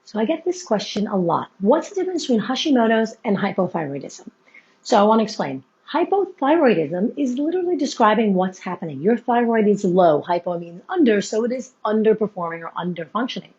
So I get this question a lot. What's the difference between Hashimoto's and hypothyroidism? So I want to explain. Hypothyroidism is literally describing what's happening. Your thyroid is low. Hypo means under, so it is underperforming or underfunctioning.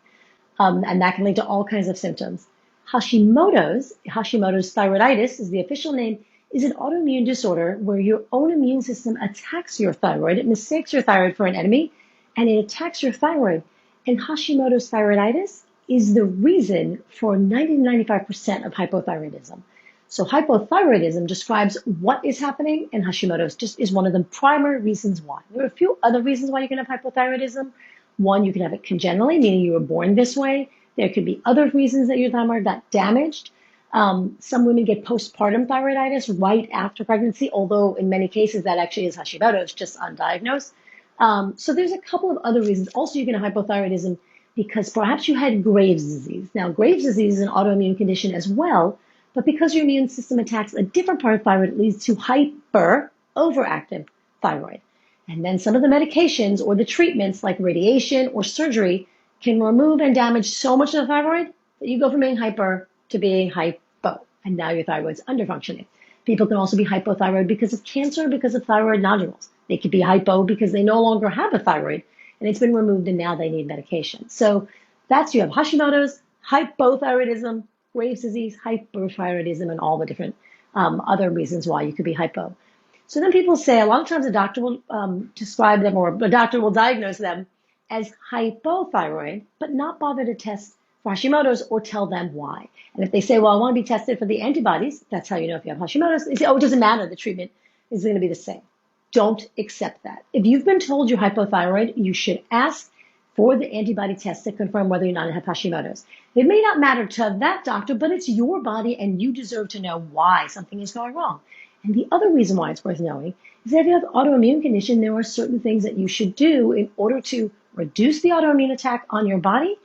And that can lead to all kinds of symptoms. Hashimoto's thyroiditis is the official name, is an autoimmune disorder where your own immune system attacks your thyroid. It mistakes your thyroid for an enemy, and it attacks your thyroid. And Hashimoto's thyroiditis is the reason for 90 to 95% of hypothyroidism. So hypothyroidism describes what is happening, and Hashimoto's just is one of the primary reasons why. There are a few other reasons why you can have hypothyroidism. One, you can have it congenitally, meaning you were born this way. There could be other reasons that your thyroid got damaged. Some women get postpartum thyroiditis right after pregnancy, although in many cases that actually is Hashimoto's, just undiagnosed. So there's a couple of other reasons. Also, you can have hypothyroidism because perhaps you had Graves' disease. Now, Graves' disease is an autoimmune condition as well, but because your immune system attacks a different part of thyroid, it leads to overactive thyroid. And then some of the medications or the treatments like radiation or surgery can remove and damage so much of the thyroid that you go from being hyper to being hypo. And now your thyroid's underfunctioning. People can also be hypothyroid because of cancer, because of thyroid nodules. They could be hypo because they no longer have a thyroid and it's been removed and now they need medication. So you have Hashimoto's, hypothyroidism, Graves' disease, hyperthyroidism, and all the different other reasons why you could be hypo. So then people say a lot of times a doctor will describe them or a doctor will diagnose them as hypothyroid, but not bother to test for Hashimoto's or tell them why. And if they say, well, I want to be tested for the antibodies, that's how you know if you have Hashimoto's. They say, oh, it doesn't matter. The treatment is going to be the same. Don't accept that. If you've been told you're hypothyroid, you should ask for the antibody test to confirm whether or not you have Hashimoto's. It may not matter to that doctor, but it's your body and you deserve to know why something is going wrong. And the other reason why it's worth knowing is that if you have autoimmune condition, there are certain things that you should do in order to reduce the autoimmune attack on your body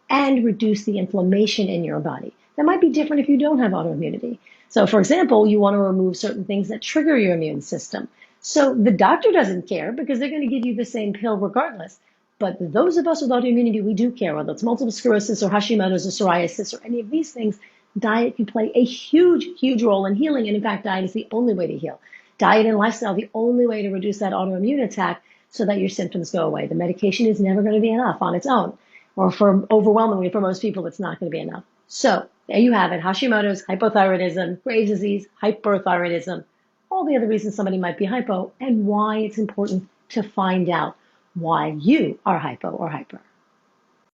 and reduce the inflammation in your body. That might be different if you don't have autoimmunity. So for example, you want to remove certain things that trigger your immune system. So the doctor doesn't care because they're going to give you the same pill regardless. But those of us with autoimmunity, we do care, whether it's multiple sclerosis or Hashimoto's or psoriasis or any of these things. Diet can play a huge, huge role in healing. And in fact, diet is the only way to heal. Diet and lifestyle, the only way to reduce that autoimmune attack so that your symptoms go away. The medication is never going to be enough on its own. Or overwhelmingly for most people, it's not going to be enough. So there you have it. Hashimoto's, hypothyroidism, Graves' disease, hyperthyroidism, all the other reasons somebody might be hypo and why it's important to find out why you are hypo or hyper.